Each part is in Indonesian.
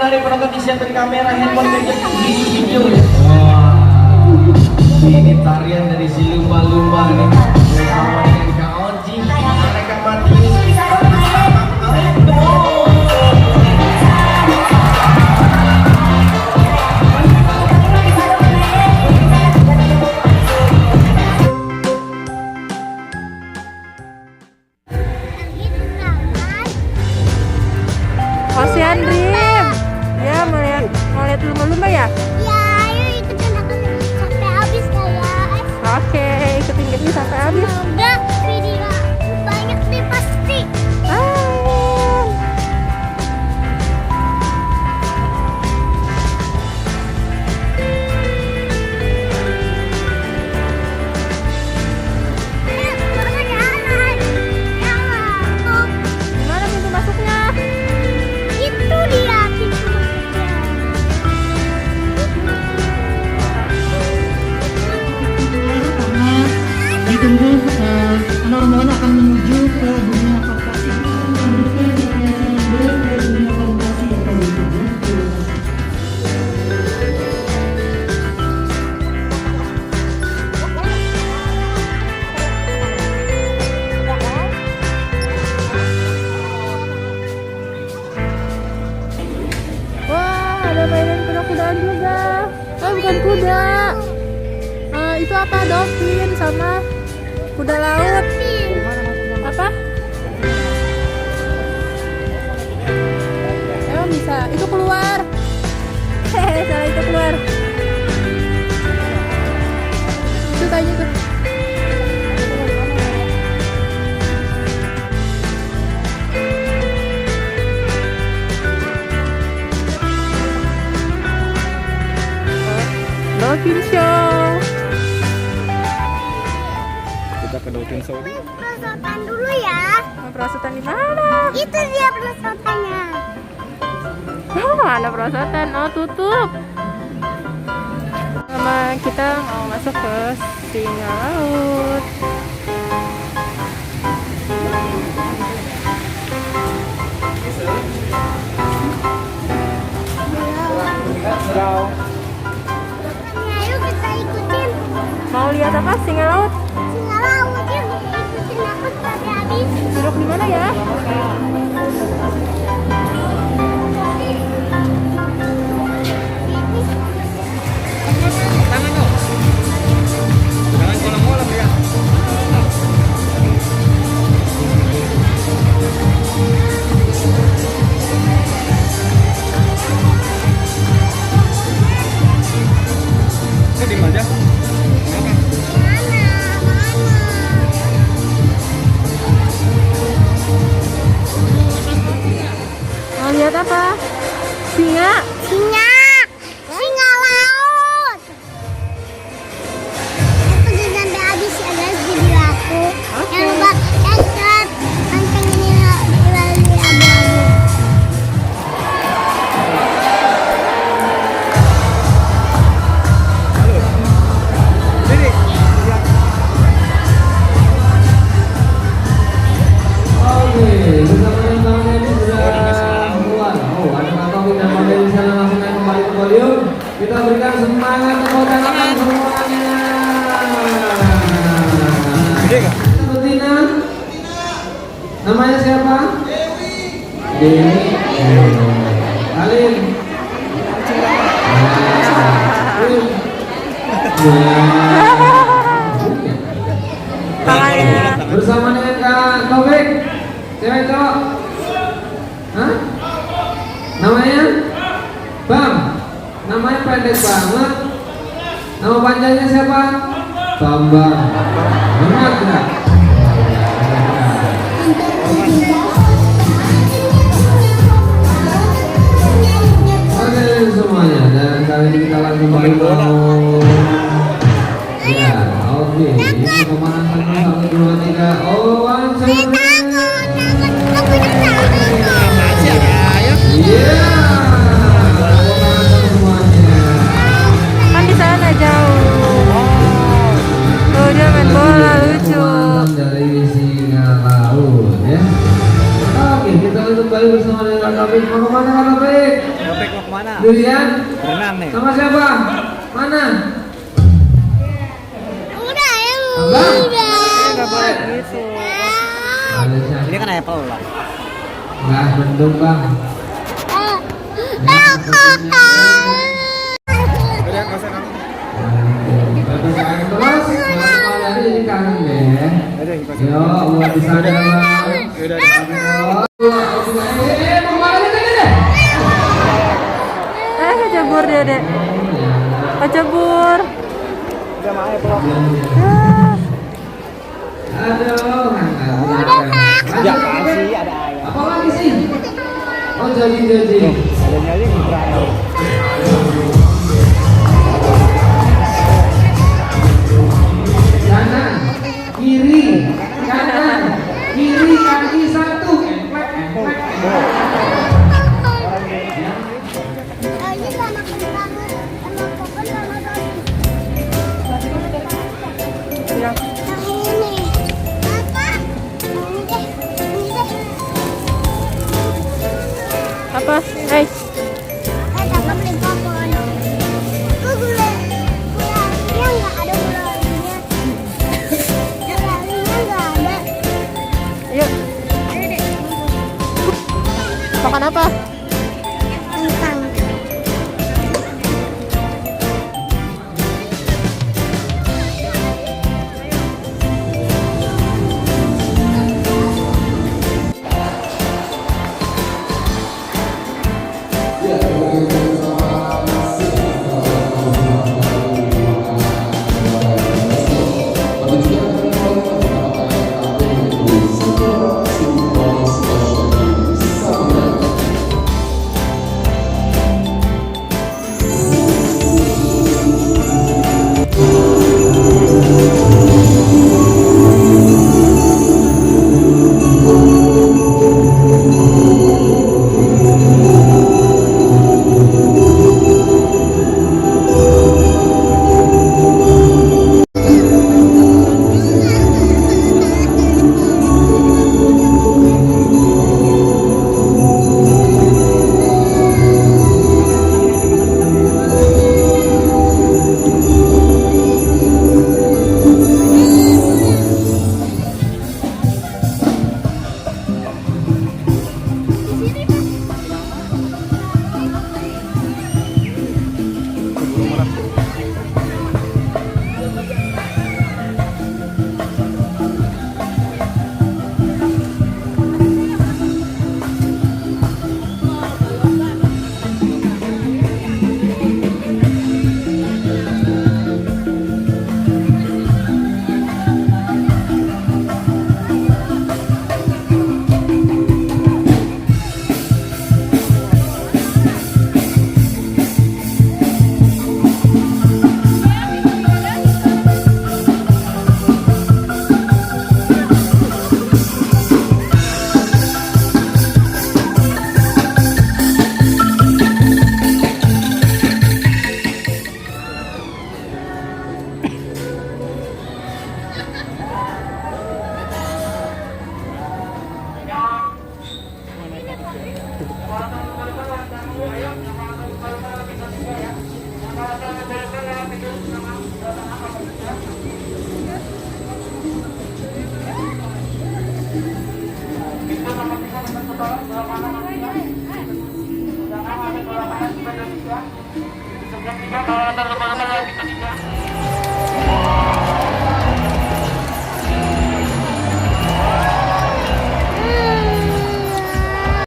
dari penonton disiapkan kamera, handphone, gadget, video ya. Wah, ini tarian dari si lumba-lumba nih. Bersama dengan Kak Onji, mereka Matius. Ocean Dream. Ya, mau lihat lumba-lumba ya? Ya, ayo ikutin aku sampai habis guys. Oke, ikutin kita sampai habis. Semoga video banyak nih pasti. Gimana pintu masuknya? Itu dia pintu masuknya. Ditunggu rombongan akan menuju ke dunia fantasi. Lanjutkan di area B ke dunia fantasi akan dituju. Wah, ada mainan kuda-kudaan juga. Oh, bukan kuda. Itu apa? Dolphin sama kuda laut. Apa? Emang bisa? Itu keluar. Hehe, salah itu keluar. Itu tanya tuh. Dolphin Show. Kita ke Dolphin Show dulu. Perosotan dulu ya. Perosotan di mana? Itu dia perosotannya. Oh, ada perosotan. Oh, tutup. Sama kita mau masuk ke singa laut. Ayo kita ikutin. Mau lihat apa? Singa laut? Singa laut yuk. Ikutin aku sampai habis. Duduk di mana ya? Tangan dong. Jangan kolam-kolam ya. Ini di mana? Mau lihat apa? Singa. Singa. Singa laut. Ikutin sampai habis ya guys video aku. Jangan lupa subscribe, pantengin melalui abu-abu. Sini. Oke, bersama yang tangannya ini sudah mulai. Oh, ada Kak Taufik dan Mbak Dewi di sana langsung naik kembali ke podium. Kita berikan semangat tepuk tangan semuanya. Gede nggak? Betina. Namanya siapa? Dewi. Alin. Tangannya. Bersama dengan Kak Taufik. Cewek cowok? Hah? Namanya? Bang. Namanya pendek banget. Nama panjangnya siapa? Bambang. Benar nggak? Oke semuanya, dan kali ini kita langsung mau ya, oke. Ini pemanasan dulu, 1, 2, 3. Oh, langsung. Iya. Pemanasan semuanya. Kan di sana jauh. Tuh dia main bola lucu. Pemanasan dari singa laut ya. Oke, kita lanjut kembali bersama dengan Kak Taufik. Mau kemana Kak Taufik? Taufik mau mana? Durian. Berenang nih. Sama siapa? Mana? Udah ya, Abang? Nggak boleh gitu. Ada siapa? Ini kan apple lah. Nah, bendung bang. Udah nggak usah kamu. Terus malam jadi kangen deh. Udah kita. Yo, buat di sana bang. Udah. Kecebur dia, Dek. Kecebur. Udah mau apple. Ah, Aduh, Ya kasih ada ayam. apa lagi sih? Oh, jadi. Adanya aja ngebrang. Kanan, kiri, kanan, kiri, kaki satu. Ini sama kentang, sama kokon, sama roti. bilang. Yang ini. Apa? Ini deh. Apa? Hey. Dapat beli kokon. Kok gulanya nggak ada gulanya? Gulanya nggak ada. Yuk. Makan apa? Kentang.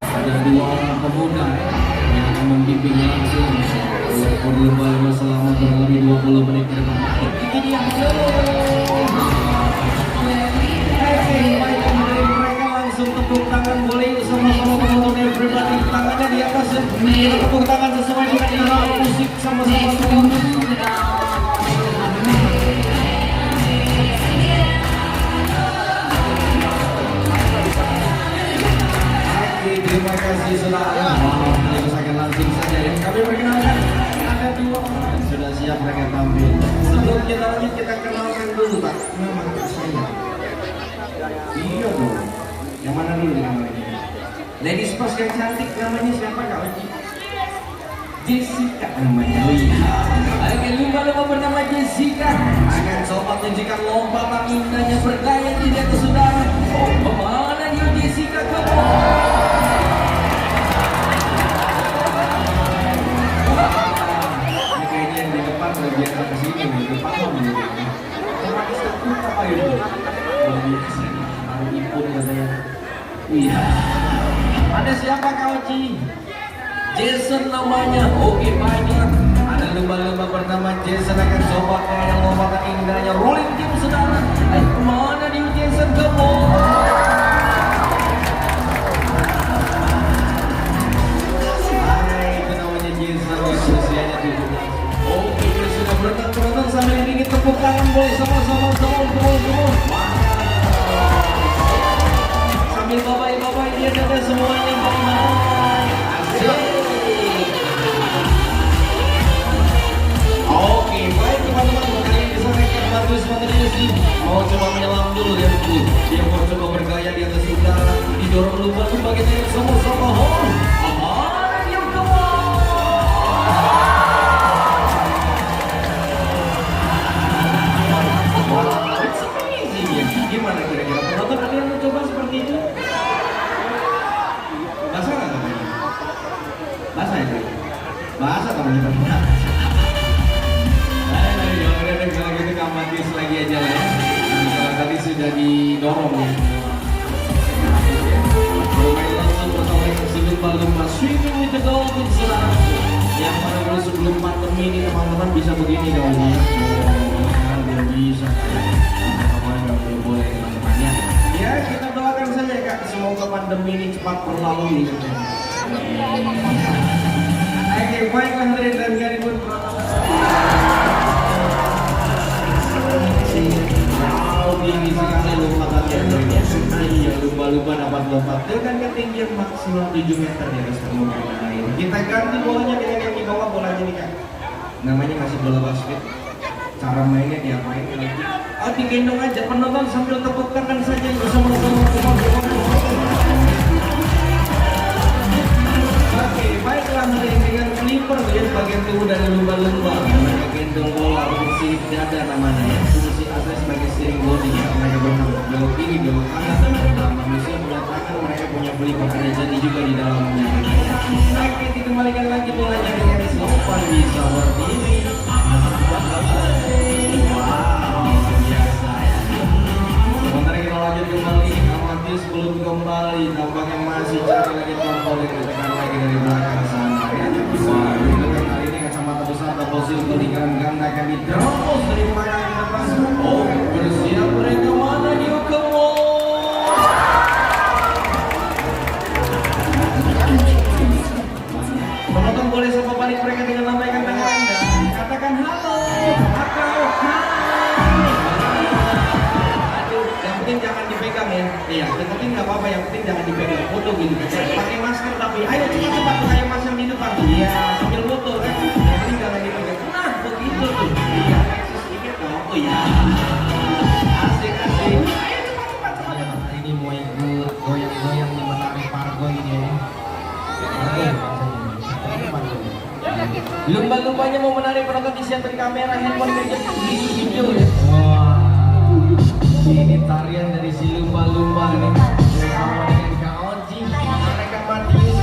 Ada dua orang pemuda yang akan membimbing langsung berlomba-lomba selama kurang lebih 20 menit ke depan. Ini dia. Mereka langsung tepuk tangan, boleh sama-sama penonton everybody, tangannya di atas, kita tepuk tangan sesuai dengan irama musik sama-sama penonton. Terima kasih sudah ada. Kita akan langsung saja ya. Kami perkenalkan ada dua orang yang sudah siap mereka tampil. Sebelum kita lanjut kita kenalkan dulu Pak. Nama saya. Iya dong. Yang mana dulu namanya? Ladies first yang cantik namanya siapa Kak Oji? Jessica namanya. Oke, lumba-lumba bernama Jessica akan coba tunjukkan lompatan indahnya bergaya di atas saudara. Oh, kemana dia Jessica kamu? Ini kayaknya yang di depan bagian ke sini, di depan ini. Sama istirahat apa itu? Luar biasa, taruh ipun katanya. Iya. Ada siapa kau Ci? Jason namanya. Oke, baiklah. Ada lumba-lumba bernama Jason akan coba kayak lompatan indahnya rolling game saudara. Kemana dia Jason kamu? Hai, itu namanya Jason, usianya 17. Oke, dia sudah berenang sambil iringi tepuk tangan boleh sama-sama semua. Sambil babai dia ada semuanya baik. Asik. Oke, baik teman-teman, kali ini bisa naikkan bagus materinya sih. Mau coba menyelam dulu ya dulu. Dia mau coba bergaya di atas udara, didorong lumba-lumba kita yang sama-sama. Ayo kamu. Gimana kira-kira? Penonton ada yang mencoba seperti itu? Basah nggak teman-teman? Basah ya? Basah teman-teman. Ayo, kalau gitu kamatis lagi aja lah ya. Kalau tadi sudah didorong ya. Bermain langsung bersama si lumba-lumba swimming with the dolphins saudara. Yang mana dulu sebelum pandemi ini teman-teman bisa begini gaulnya. Oh, sekarang belum bisa. Belum boleh teman-temannya. Ya kita doakan saja Kak, semoga pandemi ini cepat berlalu gitu. Oke, baiklah hadirin dan hadirin pun tinggi sekali lompatannya. Iya, lumba-lumba dapat lompat dengan ketinggian maksimal 7 meter di atas permukaan air. Kita ganti bolanya dengan yang di bawah bolanya nih Kak. Namanya masih bola basket. Cara mainnya diapain lagi? Oh, digendong aja penonton sambil tepuk tangan saja bersama-sama. Oke, baiklah hadirin dengan flipper ya bagian tubuh dari lumba-lumba. Mereka gendong bola fungsi dada namanya ya. Fungsi asal sebagai steering body ya. Mereka berenang belok kiri belok kanan. Dalam manusia menyatakan mereka punya flipper ada jadi juga di dalamnya. Oke, dikembalikan lagi bolanya dengan slopan bisa berdiri. Wow, biasa ya. Sementara kita lanjut kembali, amati sebelum kembali tampaknya masih cari lagi trampolin, tekan lagi dari belakang sana ya. Wah, itu kan kali ini kacamata besar double silver di kanan ganda akan diterobos dari belakang ke depan. Oh, bersiap mereka mana dia kamu? Penonton boleh sapa balik mereka dengan lambaikan tangan Anda. Katakan halo atau hai. Aduh, yang penting jangan dipegang ya. Iya, yang penting nggak apa-apa, yang penting jangan dipegang. Foto gitu. Pakai masker tapi ayo cepat kayak mas yang di depan. Iya, sambil foto kan. Yang penting jangan dipegang. Nah, begitu tuh. Iya, sedikit dong. Oh iya. Asik. Ayo cepat. Ini mau goyang-goyang di Mentari Pargo ini ya. Lumba-lumbanya mau menarik penonton di siapkan kamera handphone gadget video ya. Wah, ini tarian dari si lumba-lumba nih bersama dengan Kak Onci, mereka Matius.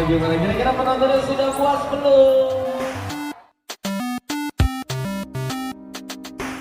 Gimana kira-kira penontonnya sudah puas belum?